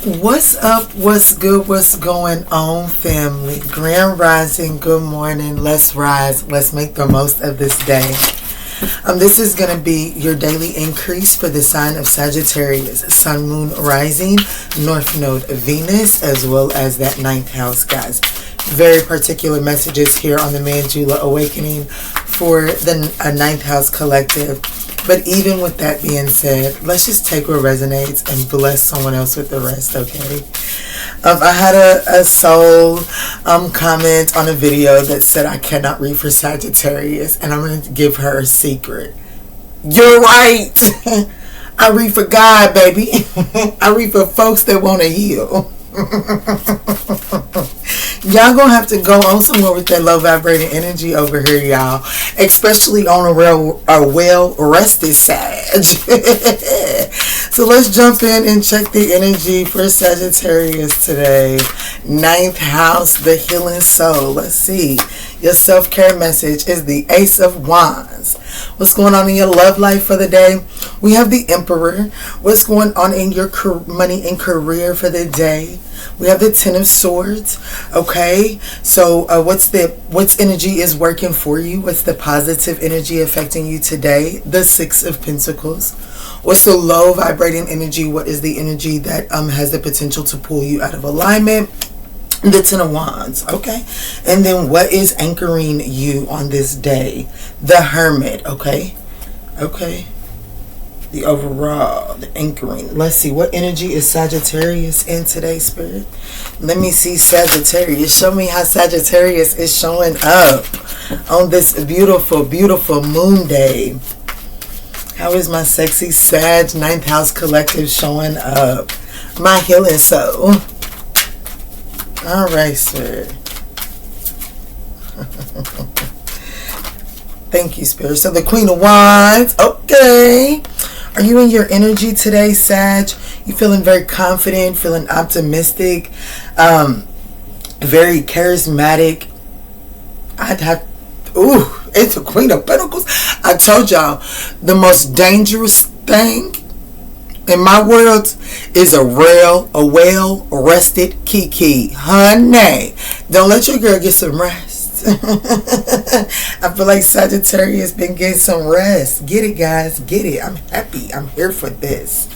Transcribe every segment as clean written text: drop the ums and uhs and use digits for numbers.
What's up? What's good? What's going on, family? Grand rising. Good morning. Let's rise. Let's make the most of this day. This is going to be your daily increase for the sign of Sagittarius, Sun, Moon, Rising, North Node, Venus, as well as that 9th house, guys. Very particular messages here on the Manjula Awakening for the 9th house collective. But even with that being said, let's just take what resonates and bless someone else with the rest, okay? I had a soul comment on a video that said I cannot read for Sagittarius, and I'm going to give her a secret. You're right. I read for God, baby. I read for folks that want to heal. Y'all gonna have to go on somewhere with that low vibrating energy over here, y'all, especially on a well rested Sag. So let's jump in and check the energy for Sagittarius today. 9th house, the healing soul. Let's see. Your self-care message is the Ace of Wands. What's going on in your love life for the day? We have the Emperor. What's going on in your money and career for the day? We have the 10 of Swords. Okay, so what's energy is working for you? What's the positive energy affecting you today? The 6 of Pentacles. What's the low vibrating energy? What is the energy that has the potential to pull you out of alignment? The 10 of Wands. Okay, and then what is anchoring you on this day? The Hermit. Okay, the overall, the anchoring. Let's see, what energy is Sagittarius in today, Spirit? Let me see Sagittarius. Show me how Sagittarius is showing up on this beautiful, beautiful moon day. How is my sexy Sag 9th house collective showing up? My healing soul. All right, Spirit. Thank you, Spirit. So the Queen of Wands. Okay. Are you in your energy today, Sag? You feeling very confident, feeling optimistic, very charismatic. It's the Queen of Pentacles. I told y'all, the most dangerous thing in my world is a well-rested Kiki. Honey, don't let your girl get some rest. I feel like Sagittarius been getting some rest. Get it, guys. Get it. I'm happy. I'm here for this.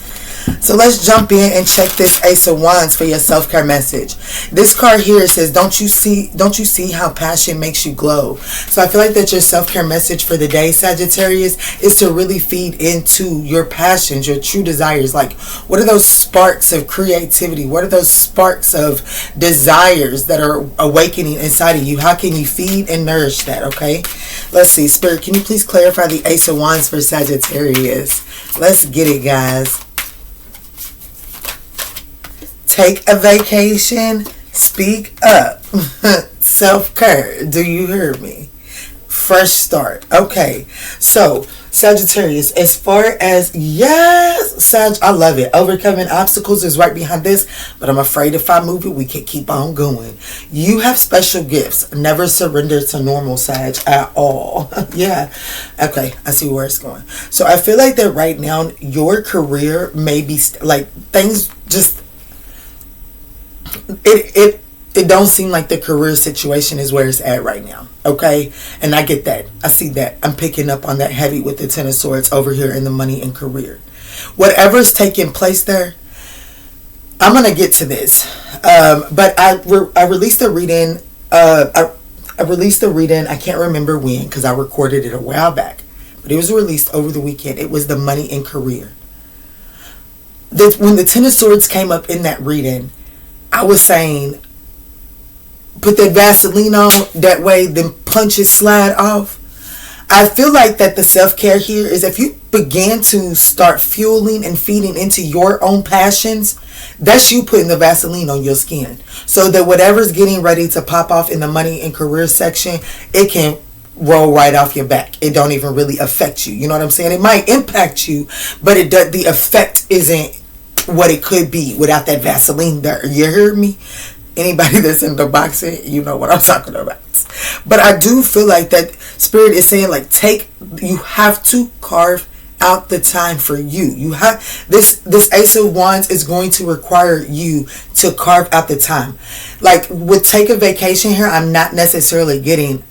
So let's jump in and check this Ace of Wands for your self-care message. This card here says, don't you see how passion makes you glow? So I feel like that your self-care message for the day, Sagittarius, is to really feed into your passions, your true desires. Like, what are those sparks of creativity? What are those sparks of desires that are awakening inside of you? How can you feed and nourish that? Okay, let's see. Spirit, can you please clarify the Ace of Wands for Sagittarius? Let's get it, guys. Take a vacation. Speak up. Self-care. Do you hear me? Fresh start. Okay. So, Sagittarius, as far as, yes, Sag, I love it. Overcoming obstacles is right behind this, but I'm afraid if I move it, we can keep on going. You have special gifts. Never surrender to normal, Sag, at all. Yeah. Okay. I see where it's going. So, I feel like that right now, your career may be, like, things just, it don't seem like the career situation is where it's at right now. Okay, and I get that. I see that. I'm picking up on that heavy with the 10 of Swords over here in the money and career. Whatever's taking place there, I'm gonna get to this. But I released a reading. I released a reading. I can't remember when because I recorded it a while back, but it was released over the weekend. It was the money and career. When the 10 of Swords came up in that reading, I was saying, put that Vaseline on, that way then punches slide off. I feel like that the self-care here is if you begin to start fueling and feeding into your own passions, that's you putting the Vaseline on your skin. So that whatever's getting ready to pop off in the money and career section, it can roll right off your back. It don't even really affect you. You know what I'm saying? It might impact you, but it does, the effect isn't what it could be without that Vaseline there. You hear me? Anybody that's in the boxing, you know what I'm talking about. But I do feel like that Spirit is saying, like, you have to carve out the time for you. You have this Ace of Wands is going to require you to carve out the time. Like with take a vacation here, I'm not necessarily getting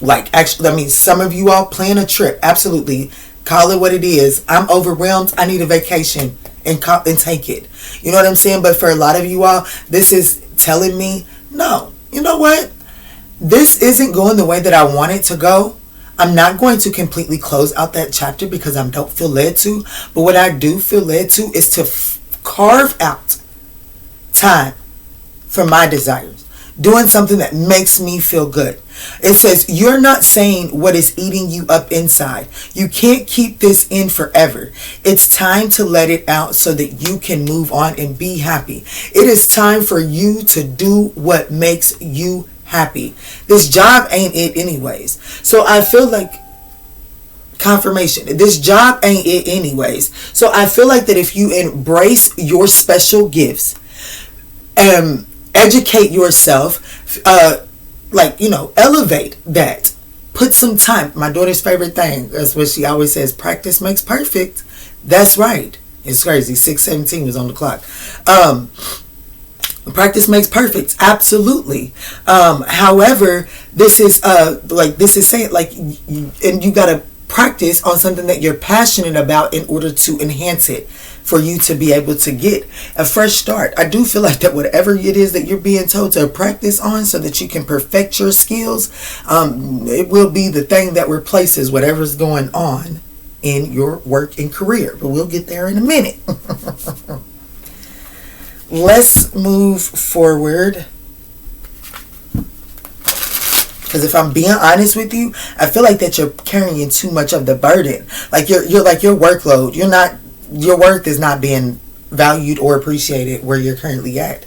like actually, I mean, some of you all plan a trip. Absolutely. Call it what it is. I'm overwhelmed. I need a vacation and take it. You know what I'm saying? But for a lot of you all, this is telling me, no, you know what? This isn't going the way that I want it to go. I'm not going to completely close out that chapter because I don't feel led to. But what I do feel led to is to carve out time for my desires. Doing something that makes me feel good. It says, you're not saying what is eating you up inside. You can't keep this in forever. It's time to let it out so that you can move on and be happy. It is time for you to do what makes you happy. This job ain't it anyways. So I feel like confirmation. This job ain't it anyways. So I feel like that if you embrace your special gifts, educate yourself, like, you know, elevate that. Put some time. My daughter's favorite thing. That's what she always says. Practice makes perfect. That's right. It's crazy. 6:17 was on the clock. Practice makes perfect. Absolutely. However, this is saying like, and you gotta practice on something that you're passionate about in order to enhance it, for you to be able to get a fresh start. I do feel like that whatever it is that you're being told to practice on so that you can perfect your skills, it will be the thing that replaces whatever's going on in your work and career. But we'll get there in a minute. Let's move forward. Because if I'm being honest with you, I feel like that you're carrying too much of the burden. Like you're like your workload. Your worth is not being valued or appreciated where you're currently at.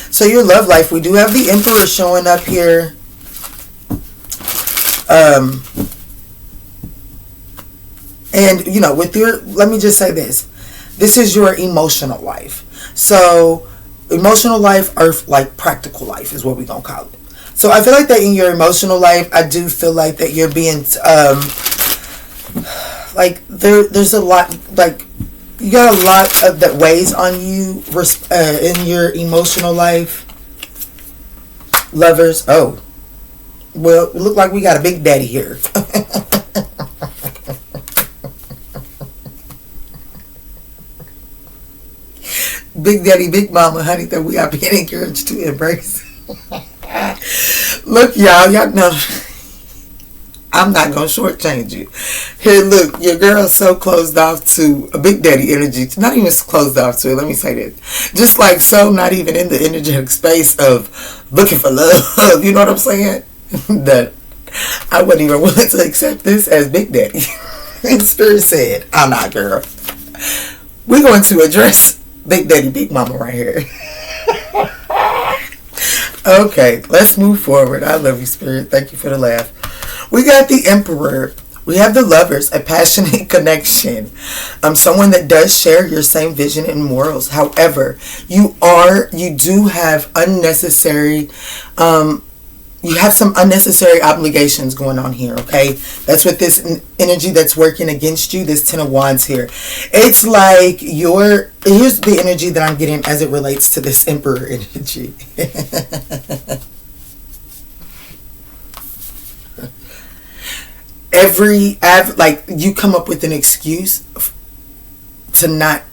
So your love life, we do have the Emperor showing up here. And you know, with your, let me just say this. This is your emotional life. So emotional life, or like practical life is what we're going to call it. So I feel like that in your emotional life, I do feel like that you're being, like there's a lot, like you got a lot of that weighs on you in your emotional life. Lovers, oh, well, it look like we got a big daddy here. Big daddy, big mama, honey, that we are being encouraged to embrace. Look, y'all know I'm not gonna shortchange you. Here, look, your girl's so closed off to a big daddy energy. Not even closed off to it. Let me say that. Just like so, not even in the energetic space of looking for love. You know what I'm saying? That I wasn't even willing to accept this as big daddy. And Spirit said, "I'm not, girl. We're going to address big daddy, big mama right here." Okay, let's move forward. I love you, Spirit. Thank you for the laugh. We got the Emperor. We have the Lovers, a passionate connection. Someone that does share your same vision and morals. However, you do have unnecessary, you have some unnecessary obligations going on here, okay? That's what this energy that's working against you, this Ten of Wands here. It's like here's the energy that I'm getting as it relates to this Emperor energy. Like you come up with an excuse to not,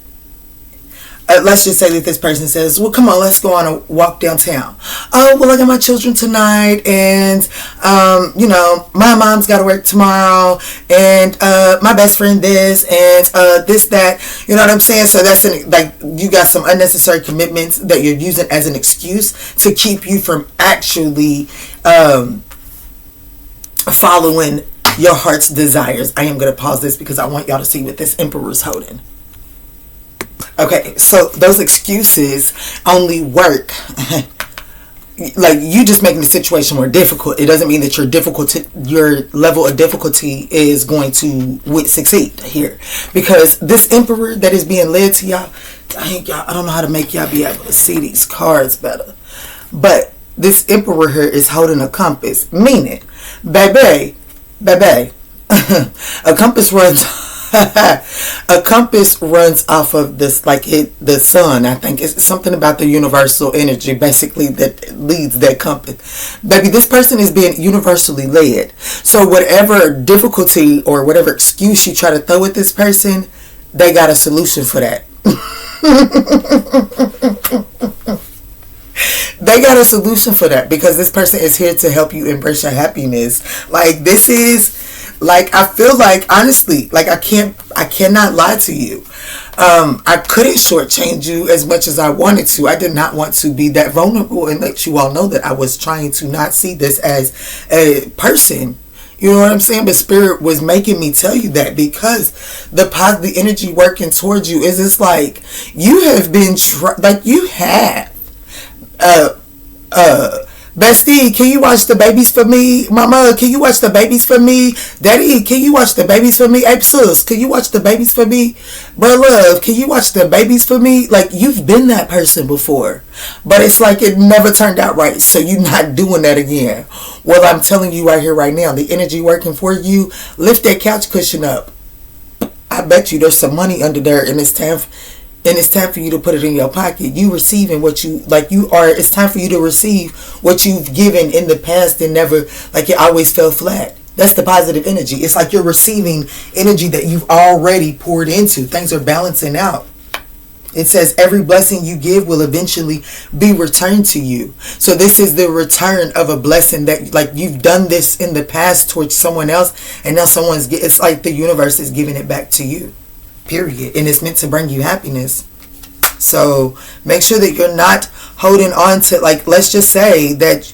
let's just say that this person says, well, come on, let's go on a walk downtown. Oh, well, I got my children tonight, and you know, my mom's got to work tomorrow, and my best friend this, and this, that, you know what I'm saying? So that's like you got some unnecessary commitments that you're using as an excuse to keep you from actually following your heart's desires. I am going to pause this because I want y'all to see what this Emperor's holding. Okay, so those excuses only work like you just making the situation more difficult. It doesn't mean that your level of difficulty is going to succeed here, because this Emperor that is being led to y'all, I don't know how to make y'all be able to see these cards better, but this emperor here is holding a compass, meaning, baby, a compass runs a compass runs off of this, like the sun. I think it's something about the universal energy basically that leads that compass. Baby, this person is being universally led. So whatever difficulty or whatever excuse you try to throw at this person, they got a solution for that. They got a solution for that, because this person is here to help you embrace your happiness. Like, this is, like, I feel like, honestly, like, I cannot lie to you. I couldn't shortchange you as much as I wanted to. I did not want to be that vulnerable and let you all know that I was trying to not see this as a person. You know what I'm saying? But Spirit was making me tell you that, because the energy working towards you is, it's like you have been you have. Bestie, can you watch the babies for me? Mama, can you watch the babies for me? Daddy, can you watch the babies for me? Hey, sis, can you watch the babies for me? Bro, love, can you watch the babies for me? Like, you've been that person before, but it's like it never turned out right, so you're not doing that again. Well, I'm telling you right here, right now, the energy working for you, lift that couch cushion up. I bet you there's some money under there, and it's time for you to put it in your pocket. You receiving what you, like, you are, it's time for you to receive what you've given in the past and never, like, it always fell flat. That's the positive energy. It's like you're receiving energy that you've already poured into. Things are balancing out. It says every blessing you give will eventually be returned to you. So this is the return of a blessing that, like, you've done this in the past towards someone else, and now it's like the universe is giving it back to you. Period. And it's meant to bring you happiness. So make sure that you're not holding on to, like, let's just say that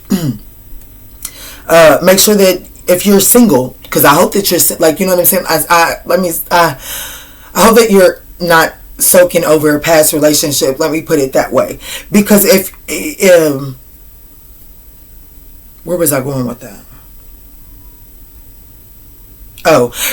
make sure that if you're single, because I hope that you're, like, you know what I'm saying, I hope that you're not soaking over a past relationship, let me put it that way, because if where was I going with that?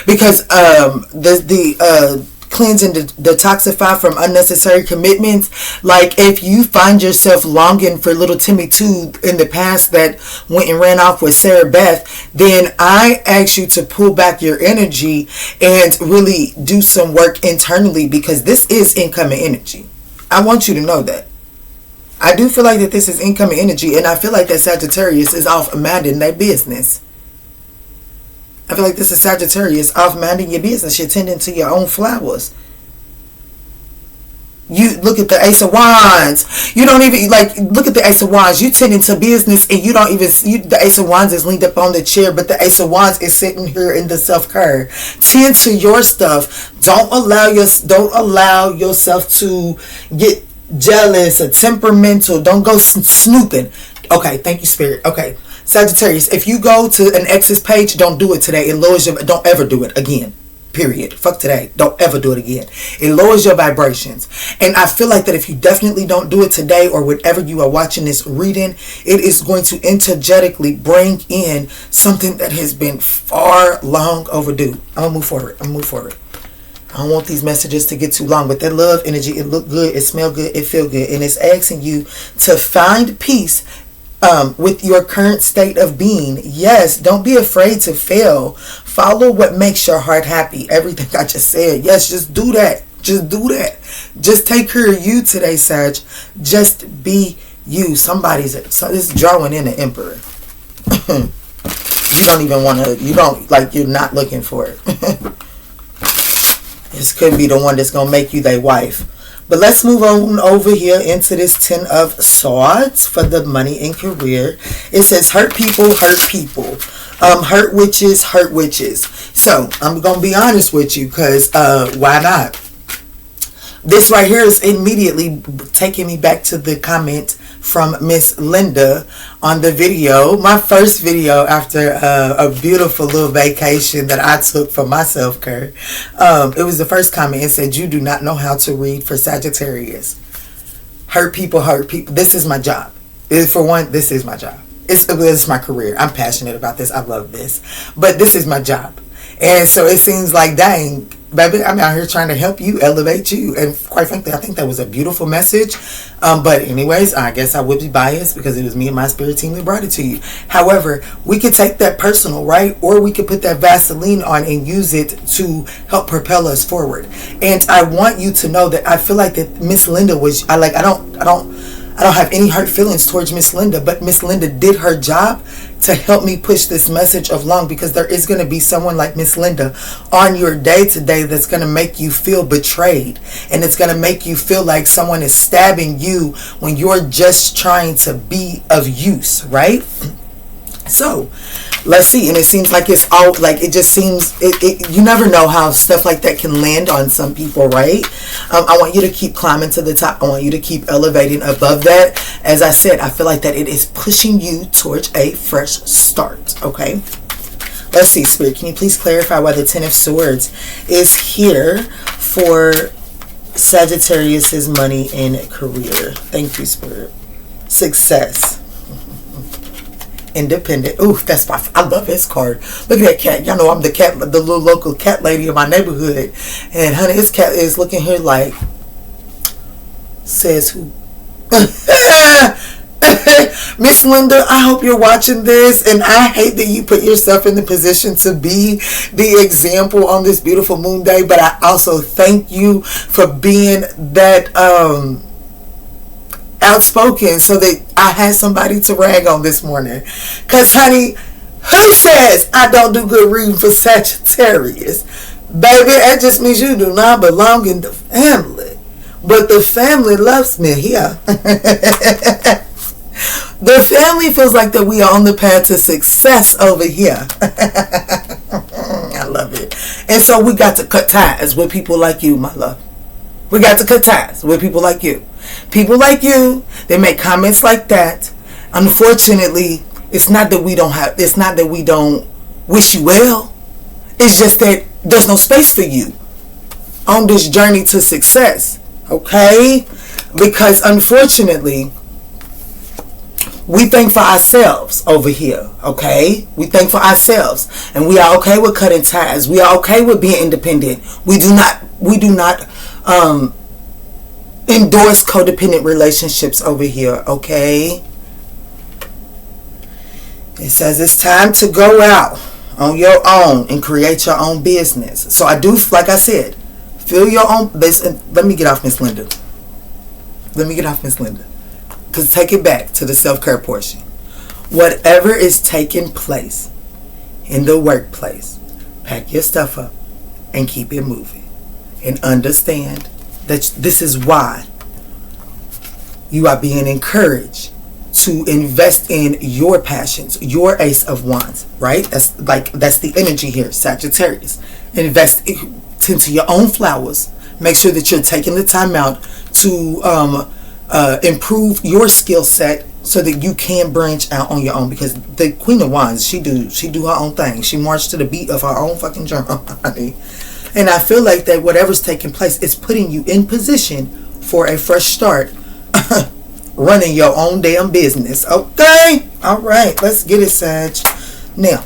Because the cleanse and detoxify from unnecessary commitments. Like, if you find yourself longing for little Timmy 2 in the past that went and ran off with Sarah Beth, then I ask you to pull back your energy and really do some work internally, because this is incoming energy. I want you to know that. I do feel like that this is incoming energy, and I feel like that Sagittarius is off minding their business. I feel like this is Sagittarius off minding your business. You're tending to your own flowers. You look at the Ace of Wands. You don't even, like, look at the Ace of Wands. You tending to business, and you don't even, the Ace of Wands is leaned up on the chair, but the Ace of Wands is sitting here in the self-care. Tend to your stuff. Don't allow yourself to get jealous or temperamental. Don't go snooping. Okay, thank you, Spirit. Okay. Sagittarius, if you go to an ex's page, don't do it today. It lowers your, don't ever do it again. Period. Fuck today. Don't ever do it again. It lowers your vibrations. And I feel like that if you definitely don't do it today, or whatever you are watching this reading, it is going to energetically bring in something that has been far long overdue. I'm gonna move forward. I don't want these messages to get too long, but that love energy, it look good, it smell good, it feel good, and it's asking you to find peace with your current state of being. Yes, don't be afraid to fail. Follow what makes your heart happy. Everything I just said. Yes, just do that. Just do that. Just take care of you today, Sag. Just be you. This drawing in the Emperor. You don't even want to, you're not looking for it. This could be the one that's going to make you their wife. But let's move on over here into this 10 of Swords for the money and career. It says hurt people, hurt people. Hurt witches, hurt witches. So I'm going to be honest with you, because why not? This right here is immediately taking me back to the comment from Miss Linda on the video. My first video after a beautiful little vacation that I took for my self-care. It was the first comment. It said, you do not know how to read for Sagittarius. Hurt people, hurt people. This is my job. For one, this is my job. It's my career. I'm passionate about this. I love this. But this is my job. And so it seems like, dang, Baby, I'm out here trying to help you, elevate you. And quite frankly, I think that was a beautiful message. But anyways, I guess I would be biased because it was me and my spirit team that brought it to you. However, we could take that personal, right? Or we could put that Vaseline on and use it to help propel us forward. And I want you to know that I feel like that Miss Linda was, I don't have any hurt feelings towards Miss Linda, but Miss Linda did her job to help me push this message along, because there is going to be someone like Miss Linda on your day to day that's going to make you feel betrayed, and it's going to make you feel like someone is stabbing you when you're just trying to be of use, right? So let's see. And it seems like it's all like, it just seems you never know how stuff like that can land on some people, right? I want you to keep climbing to the top. I want you to keep elevating above that. As I said, I feel like that it is pushing you towards a fresh start. Okay, let's see, Spirit, can you please clarify why the Ten of Swords is here for Sagittarius's money and career? Thank you, Spirit. Success. Independent. Ooh, that's I love his card. Look at that cat. Y'all know I'm the little local cat lady in my neighborhood. And honey, his cat is looking here like, says who? Miss Linda, I hope you're watching this, and I hate that you put yourself in the position to be the example on this beautiful moon day, but I also thank you for being that outspoken so that I had somebody to rag on this morning. Because honey, who says I don't do good reading for Sagittarius? Baby, that just means you do not belong in the family. But the family loves me here. The family feels like that we are on the path to success over here. I love it. And so we got to cut ties with people like you, my love. We got to cut ties with people like you. People like you, they make comments like that. Unfortunately, it's not that we don't wish you well. It's just that there's no space for you on this journey to success. Okay? Because unfortunately, we think for ourselves over here. Okay? We think for ourselves. And we are okay with cutting ties. We are okay with being independent. We do not endorse codependent relationships over here, okay? It says it's time to go out on your own and create your own business. So I do, like I said, feel your own. Let me get off Miss Linda. Because take it back to the self-care portion. Whatever is taking place in the workplace, pack your stuff up and keep it moving. And understand that this is why you are being encouraged to invest in your passions, your Ace of Wands, right? That's the energy here, Sagittarius. Invest into your own flowers. Make sure that you're taking the time out to improve your skill set so that you can branch out on your own. Because the Queen of Wands, she do her own thing. She marched to the beat of her own fucking drum, honey. And I feel like that whatever's taking place is putting you in position for a fresh start, running your own damn business. Okay? All right. Let's get it, Sag. Now,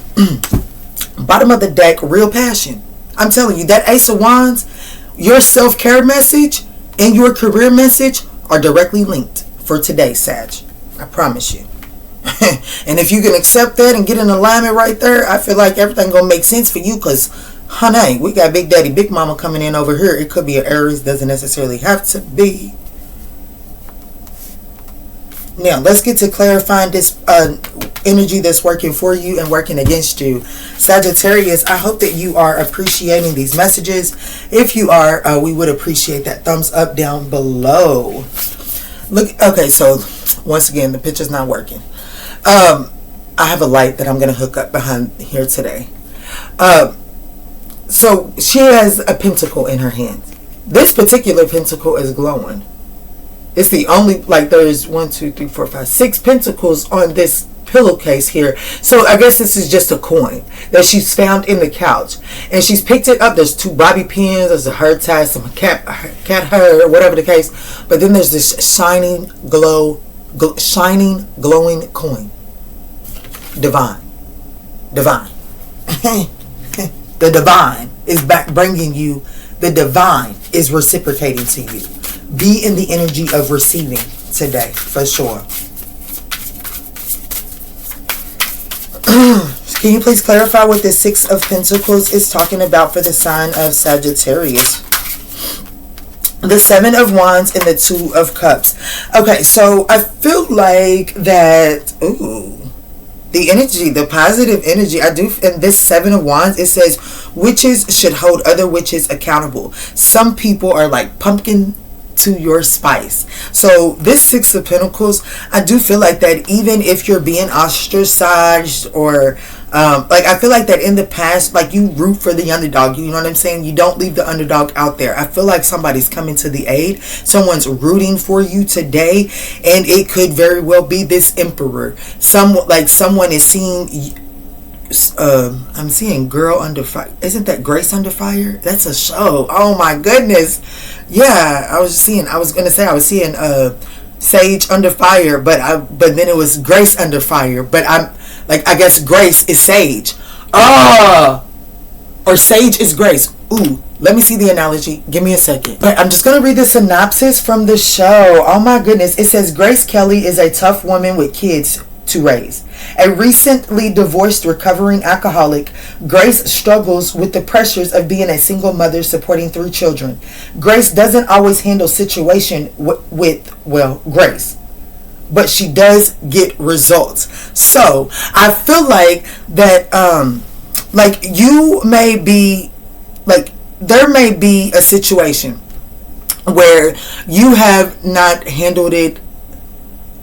bottom of the deck, real passion. I'm telling you, that Ace of Wands, your self-care message and your career message are directly linked for today, Sag. I promise you. And if you can accept that and get in alignment right there, I feel like everything gonna make sense for you. Because honey, we got Big Daddy, Big Mama coming in over here. It could be an Aries, doesn't necessarily have to be. Now, let's get to clarifying this energy that's working for you and working against you. Sagittarius, I hope that you are appreciating these messages. If you are, we would appreciate that thumbs up down below. Look, okay, so once again, the picture's not working. I have a light that I'm going to hook up behind here today. So she has a pentacle in her hand. This particular pentacle is glowing. It's the only, like, there's 1, 2, 3, 4, 5, 6 pentacles on this pillowcase here. So I guess this is just a coin that she's found in the couch, and she's picked it up. There's 2 bobby pins, there's a hair tie, some cat hair, whatever the case. But then there's this shining glowing coin. Divine. The divine is back bringing you. The divine is reciprocating to you. Be in the energy of receiving today, for sure. Can you please clarify what the Six of Pentacles is talking about for the sign of Sagittarius? The Seven of Wands and the Two of Cups. Okay, so I feel like that, the energy, the positive energy, I do, in this Seven of Wands, it says, witches should hold other witches accountable. Some people are like pumpkin to your spice. So this Six of Pentacles, I do feel like that even if you're being ostracized or like, I feel like that in the past, like, you root for the underdog, you know what I'm saying? You don't leave the underdog out there. I feel like somebody's coming to the aid. Someone's rooting for you today, and it could very well be this emperor. Someone is seeing, I'm seeing Girl Under Fire. Isn't that Grace Under Fire? That's a show. Oh my goodness. Yeah, I was seeing Sage Under Fire, but then it was Grace Under Fire. But I guess Grace is Sage. Or Sage is Grace. Ooh, let me see the analogy. Give me a second. But I'm just going to read the synopsis from the show. Oh my goodness. It says, Grace Kelly is a tough woman with kids to raise. A recently divorced recovering alcoholic, Grace struggles with the pressures of being a single mother supporting 3 children. Grace doesn't always handle situation with Grace, but she does get results. So I feel like that like you may be, like, there may be a situation where you have not handled it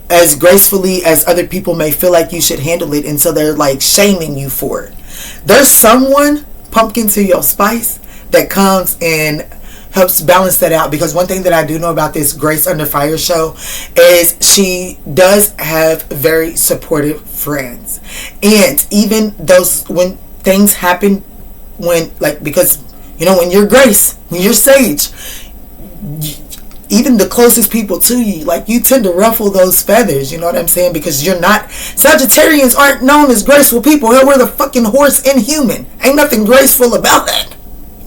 as gracefully as other people may feel like you should handle it, and so they're like shaming you for it. There's someone, pumpkin to your spice, that comes and helps balance that out, because one thing that I do know about this Grace Under Fire show is she does have very supportive friends. And even those, when things happen, because when you're Grace, when you're Sage, even the closest people to you, like, you tend to ruffle those feathers, you know what I'm saying? Because you're not, Sagittarians aren't known as graceful people. Hell, we're the fucking horse inhuman. Ain't nothing graceful about that.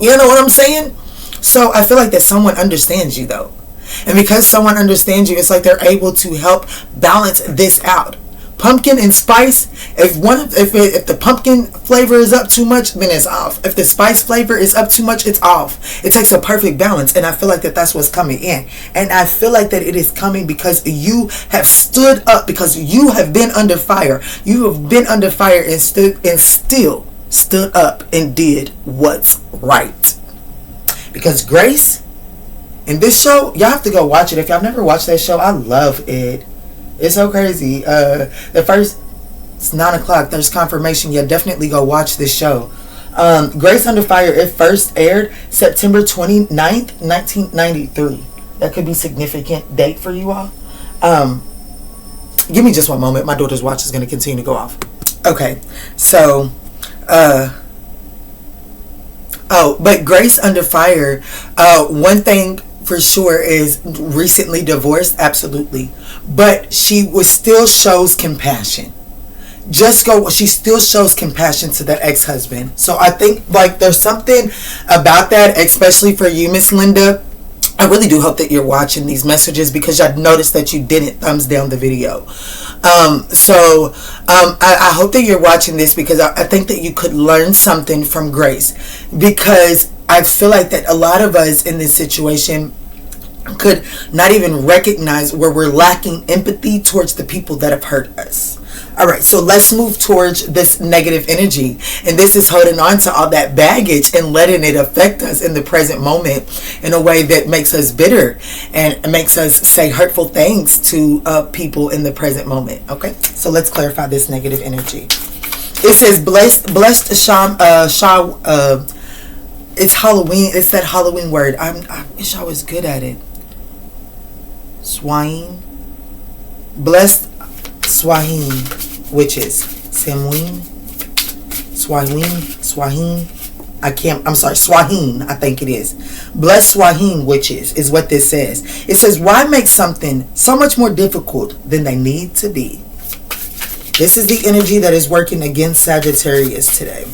You know what I'm saying? So I feel like that someone understands you, though. And because someone understands you, it's like they're able to help balance this out. Pumpkin and spice, if the pumpkin flavor is up too much, then it's off. If the spice flavor is up too much, it's off. It takes a perfect balance, and I feel like that's what's coming in. And I feel like that it is coming because you have stood up, because you have been under fire. You have been under fire and still stood up and did what's right. Because Grace, in this show, y'all have to go watch it. If y'all never watched that show, I love it. It's so crazy. It's 9 o'clock. There's confirmation. Yeah, definitely go watch this show. Grace Under Fire, it first aired September 29th, 1993. That could be a significant date for you all. Give me just one moment. My daughter's watch is going to continue to go off. Okay. So, but Grace Under Fire, one thing for sure is recently divorced, absolutely, but she still shows compassion. She still shows compassion to that ex-husband. So I think, like, there's something about that, especially for you, Miss Linda. I really do hope that you're watching these messages, because I noticed that you didn't thumbs down the video. I hope that you're watching this, because I think that you could learn something from Grace, because I feel like that a lot of us in this situation could not even recognize where we're lacking empathy towards the people that have hurt us. All right, so let's move towards this negative energy. And this is holding on to all that baggage and letting it affect us in the present moment in a way that makes us bitter and makes us say hurtful things to people in the present moment. Okay, so let's clarify this negative energy. It says blessed it's Halloween. It's that Halloween word. I wish I was good at it. Swine. Blessed Swaheen witches. Samhain. Swaheen. Swaheen, I think it is. Blessed Swaheen witches is what this says. It says, why make something so much more difficult than they need to be? This is the energy that is working against Sagittarius today.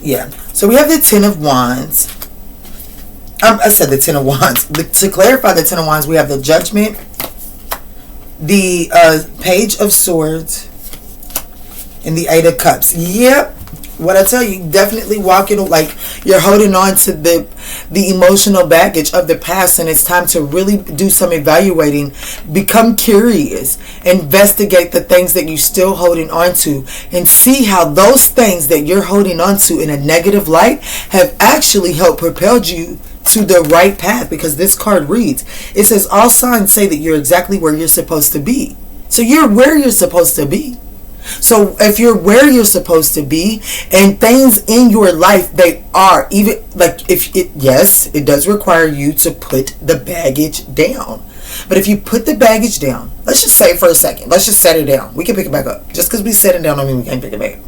Yeah. So we have the Ten of Wands. I said the Ten of Wands. To clarify the Ten of Wands, we have the Judgment, the Page of Swords, and the Eight of Cups. Yep. What I tell you, definitely walking like you're holding on to the emotional baggage of the past, and it's time to really do some evaluating, become curious, investigate the things that you're still holding on to, and see how those things that you're holding on to in a negative light have actually helped propel you to the right path. Because this card reads, it says all signs say that you're exactly where you're supposed to be. So you're where you're supposed to be. So if you're where you're supposed to be, and things in your life, they are even like, if it, yes, it does require you to put the baggage down. But if you put the baggage down, let's just say for a second, let's just set it down. We can pick it back up. Just because we set it down, I mean we can't pick it back up.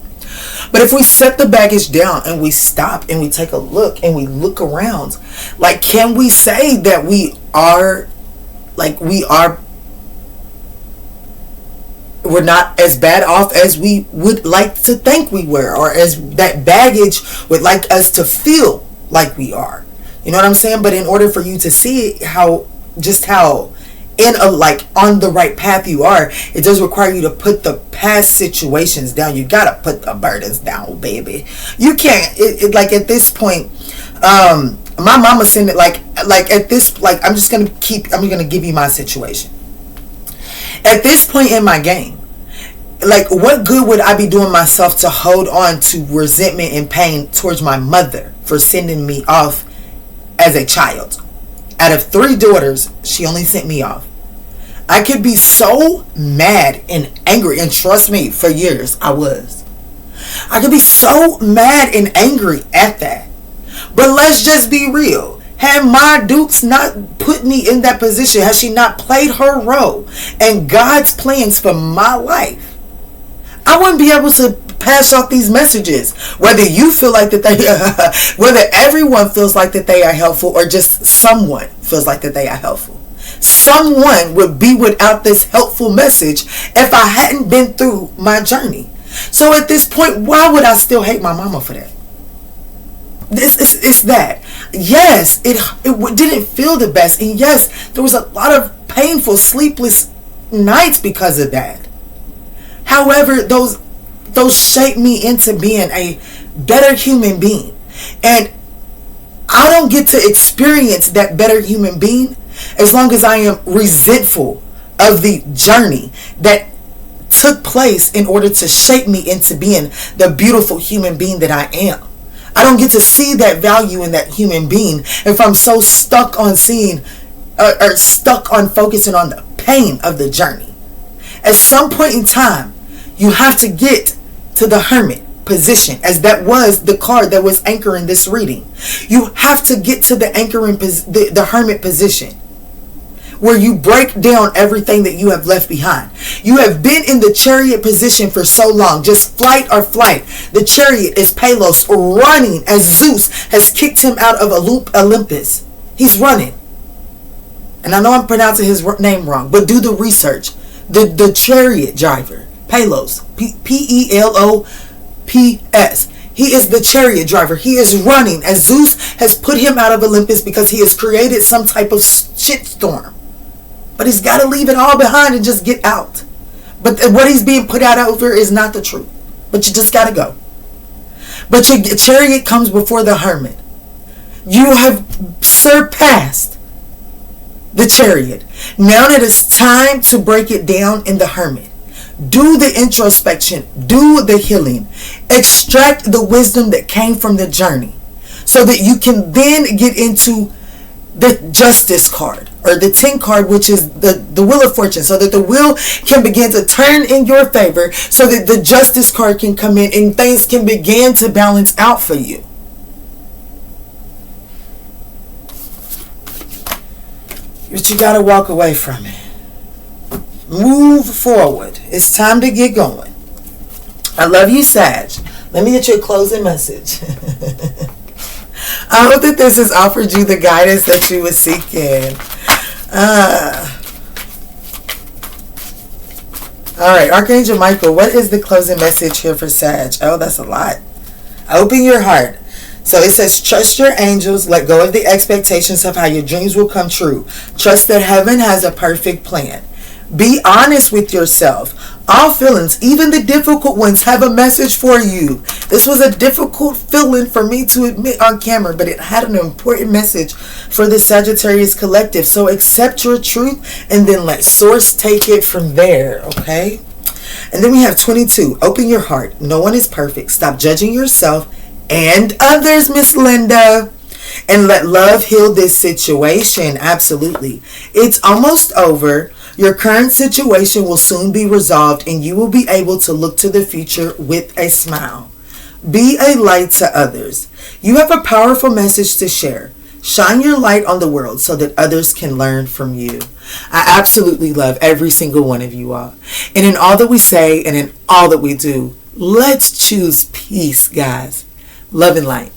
But if we set the baggage down and we stop and we take a look and we look around, like, can we say that we're not as bad off as we would like to think we were, or as that baggage would like us to feel like we are? You know what I'm saying? But in order for you to see how in a on the right path you are, it does require you to put the past situations down. You gotta put the burdens down, baby. You can't like at this point, my mama said it like at this, like, I'm gonna give you my situation. At this point in my game, like, what good would I be doing myself to hold on to resentment and pain towards my mother for sending me off as a child? Out of 3 daughters, she only sent me off. I could be so mad and angry, and trust me, for years I was. I could be so mad and angry at that. But let's just be real. Had my Dukes not put me in that position, had she not played her role and God's plans for my life, I wouldn't be able to pass off these messages. Whether you feel like that they, whether everyone feels like that they are helpful, or just someone feels like that they are helpful. Someone would be without this helpful message if I hadn't been through my journey. So at this point, why would I still hate my mama for that? It's that. Yes, it didn't feel the best. And yes, there was a lot of painful, sleepless nights because of that. However, those shaped me into being a better human being. And I don't get to experience that better human being as long as I am resentful of the journey that took place in order to shape me into being the beautiful human being that I am. I don't get to see that value in that human being if I'm so stuck on seeing or stuck on focusing on the pain of the journey. At some point in time, you have to get to the Hermit position, as that was the card that was anchoring this reading. You have to get to the anchoring the Hermit position, where you break down everything that you have left behind. You have been in the Chariot position for so long, just flight or flight. The Chariot is Palos running as Zeus has kicked him out of Olympus. He's running. And I know I'm pronouncing his name wrong, but do the research. The Chariot driver, Palos, Pelops. He is the chariot driver. He is running as Zeus has put him out of Olympus because he has created some type of shitstorm. But he's got to leave it all behind and just get out. But what he's being put out over is not the truth. But you just got to go. But your chariot comes before the Hermit. You have surpassed the Chariot. Now it is time to break it down in the Hermit. Do the introspection. Do the healing. Extract the wisdom that came from the journey, so that you can then get into the Justice card, or the 10 card, which is the Wheel of Fortune, so that the wheel can begin to turn in your favor, so that the Justice card can come in and things can begin to balance out for you. But you got to walk away from it. Move forward. It's time to get going. I love you, Sag. Let me get your closing message. I hope that this has offered you the guidance that you were seeking. All right, Archangel Michael, what is the closing message here for Sag? Oh, that's a lot. Open your heart. So it says, trust your angels, let go of the expectations of how your dreams will come true. Trust that heaven has a perfect plan. Be honest with yourself. All feelings, even the difficult ones, have a message for you. This was a difficult feeling for me to admit on camera, but it had an important message for the Sagittarius collective. So accept your truth and then let source take it from there, okay? And then we have 22. Open your heart. No one is perfect. Stop judging yourself and others, Miss Linda. And let love heal this situation. Absolutely. It's almost over. Your current situation will soon be resolved and you will be able to look to the future with a smile. Be a light to others. You have a powerful message to share. Shine your light on the world so that others can learn from you. I absolutely love every single one of you all. And in all that we say and in all that we do, let's choose peace, guys. Love and light.